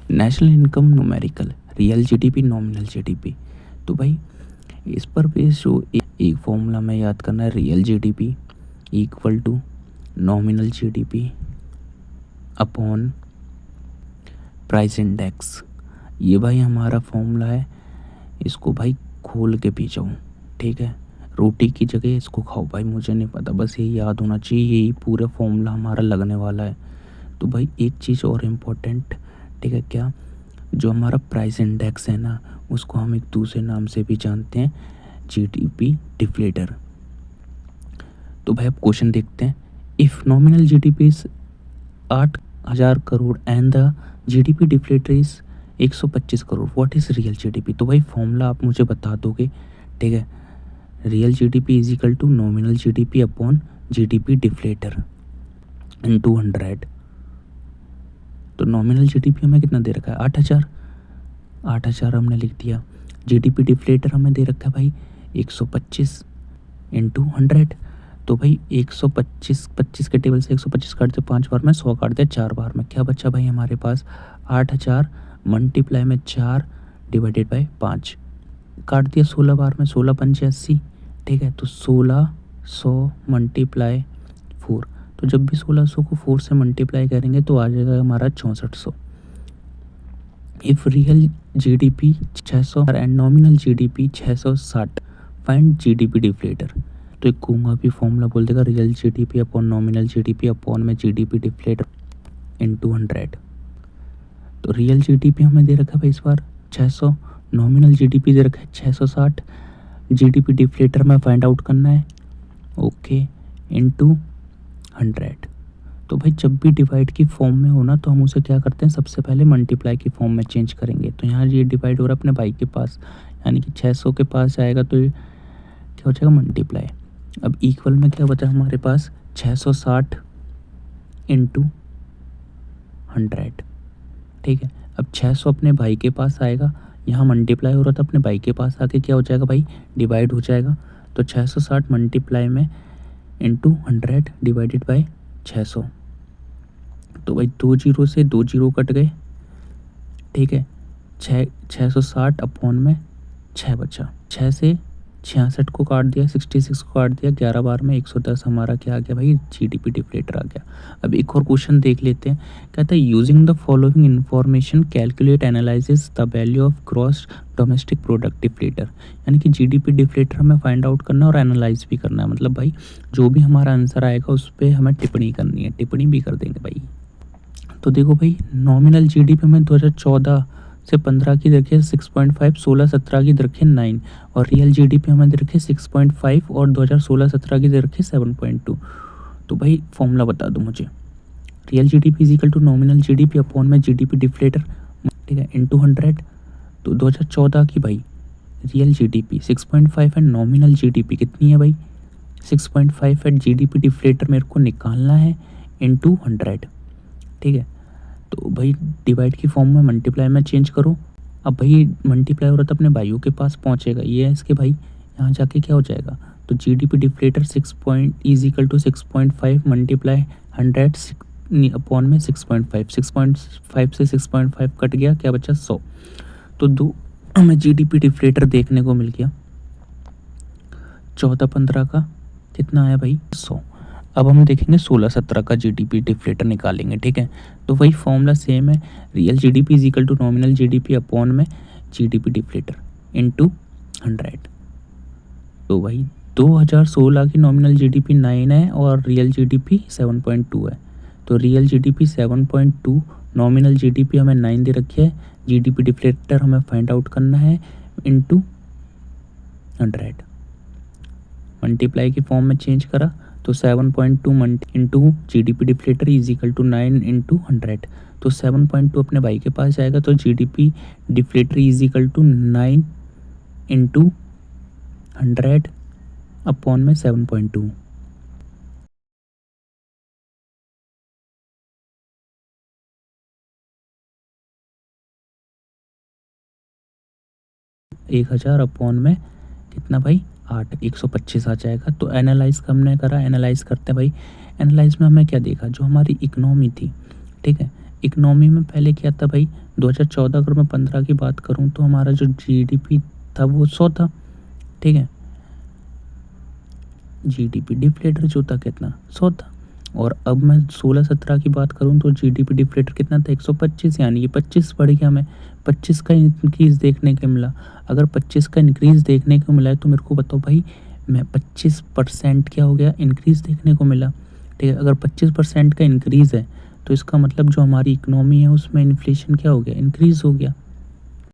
National income numerical, real GDP, nominal GDP. तो भाई इस पर बेस जो एक फॉर्मूला में याद करना है, real GDP equal to nominal GDP upon price index. ये भाई हमारा फॉर्मूला है, इसको भाई खोल के पी जाओ, ठीक है। रोटी की जगह इसको खाओ भाई, मुझे नहीं पता, बस यही याद होना चाहिए, यही पूरा फॉर्मूला हमारा लगने वाला है। तो भाई एक चीज़ और इम्पोर्टेंट, ठीक है, क्या, जो हमारा प्राइस इंडेक्स है ना, उसको हम एक दूसरे नाम से भी जानते हैं, जीडीपी डिफ्लेटर। तो भाई अब क्वेश्चन देखते हैं। If nominal GDP is 8,000 crore and the GDP deflator is 125 crore, what is real GDP. तो भाई फॉर्मूला आप मुझे बता दोगे, ठीक है। Real GDP is equal to nominal GDP upon GDP deflator in 200। तो नॉमिनल जीडीपी हमें कितना दे रखा है, 8,000, 8,000 हमने लिख दिया। जीडीपी डिफ्लेटर हमें दे रखा है भाई 125 इंटू 100। तो भाई 125, 25 के टेबल से 125 काट दे 5 बार में, 100 काट दे 4 बार में, क्या बचा भाई हमारे पास, 8,000 मल्टीप्लाई में 4 डिवाइडेड बाई 5, काट दिया 16 बार में, 16 पंचे 80, ठीक है। तो 1600 मल्टीप्लाई 4, तो जब भी 1600 को 4 से मल्टीप्लाई करेंगे तो आ जाएगा हमारा 6400। If real GDP 600 and nominal GDP 660, find GDP deflator. तो एक घूमा भी फॉर्मूला बोल देगा, real GDP upon nominal GDP upon में जीडीपी डिफ्लेटर इन 200। तो रियल जीडीपी हमें दे रखा है भाई इस बार 600, नॉमिनल जीडीपी दे रखा है 660, जीडीपी डिफ्लेटर में फाइंड आउट करना है, ओके, इनटू 100। तो भाई जब भी डिवाइड की फॉर्म में हो ना, तो हम उसे क्या करते हैं, सबसे पहले मल्टीप्लाई की फॉर्म में चेंज करेंगे। तो यहाँ ये डिवाइड हो रहा है अपने भाई के पास, यानी कि 600 के पास जाएगा तो ये क्या हो जाएगा, मल्टीप्लाई। अब इक्वल में क्या बचा हमारे पास, 660 इंटू 100, ठीक है। अब 600 अपने भाई के पास आएगा, यहाँ मल्टीप्लाई हो रहा था, अपने भाई के पास आके क्या हो जाएगा भाई, डिवाइड हो जाएगा। तो 660 मल्टीप्लाई में इंटू 100 डिवाइडेड बाई 600। तो भाई 2 जीरो से 2 जीरो कट गए, ठीक है। 660 अपॉन में 6 बचा, 6 से 66 को काट दिया, 66 को काट दिया 11 बार में, 110 हमारा क्या आ गया भाई, जीडीपी डिफ्लेटर आ गया। अब एक और क्वेश्चन देख लेते हैं, कहता है using the following information calculate analysis the value of gross domestic product deflator. यानी कि जीडीपी डिफ्लेटर हमें फाइंड आउट करना है और एनालाइज भी करना है, मतलब भाई जो भी हमारा आंसर आएगा उस पर हमें टिप्पणी करनी है, टिप्पणी भी कर देंगे भाई। तो देखो भाई नॉमिनल जीडीपी में 2014 से 15 की दर रखी 6.5, 16-17 की दर रखी 9, और रियल जीडीपी हमें दे रखी 6.5 और 2016-17 की दर रखी 7.2। तो भाई फॉर्मूला बता दो मुझे, real GDP is equal to nominal GDP upon में जीडीपी डिफ्लेटर, ठीक है, इंटू 100। तो 2014 की भाई रियल जीडीपी 6.5 है, नॉमिनल जीडीपी कितनी है भाई 6.5 है, जीडीपी डिफ्लेटर मेरे को निकालना है इंटू 100, ठीक है। तो भाई डिवाइड की फॉर्म में मल्टीप्लाई में चेंज करो। अब भाई मल्टीप्लाई हो रहा था अपने भाइयों के पास पहुंचेगा, ये है इसके भाई, यहाँ जाके क्या हो जाएगा, तो GDP deflator 6 point is equal to 6.5 multiply 100 upon में 6.5, 6.5 से 6.5 कट गया, क्या बचा 100। तो दो हमें जीडीपी डिफ्लेटर देखने को मिल गया, 14-15 का कितना आया भाई 100। अब हम देखेंगे 16-17 का जीडीपी डिफ्लेटर निकालेंगे, ठीक है। तो वही फॉर्मूला सेम है, real GDP is equal to nominal GDP upon में जीडीपी डिफ्लेटर इनटू 100। तो भाई 2016 की नॉमिनल जीडीपी 9 है और रियल जीडीपी 7.2 है। तो रियल जीडीपी 7.2, नॉमिनल जीडीपी हमें 9 दे रखी है, जीडीपी डिफ्लेटर हमें फाइंड आउट करना है इनटू 100। मल्टीप्लाई की फॉर्म में चेंज करा तो 7.2 into GDP deflator is equal to 9 into 100। तो 7.2 अपने भाई के पास जाएगा, तो GDP deflator is equal to 9 into 100 upon में 7.2। 1000 अपॉन में कितना भाई 8, 125 आ जाएगा। तो एनालाइज हमने करा, एनालाइज करते हैं भाई। एनालाइज में हमें क्या देखा, जो हमारी इकोनॉमी थी, ठीक है, इकनॉमी में पहले क्या था भाई, 2014 अगर मैं 15 की बात करूँ तो हमारा जो जीडीपी था वो 100 था, ठीक है। जीडीपी डिफ्लेटर जो था कितना, 100 था। और अब मैं 16-17 की बात करूँ तो जीडीपी डिफ्लेटर कितना था, 125, यानी कि 25 बढ़ गया, हमें 25 का इंक्रीज देखने को मिला। अगर 25 का इंक्रीज देखने को मिला है तो मेरे को बताओ भाई, मैं 25% क्या हो गया, इंक्रीज देखने को मिला, ठीक है। अगर 25% का इंक्रीज है तो इसका मतलब जो हमारी इकोनॉमी है उसमें इन्फ्लेशन क्या हो गया, इंक्रीज हो गया।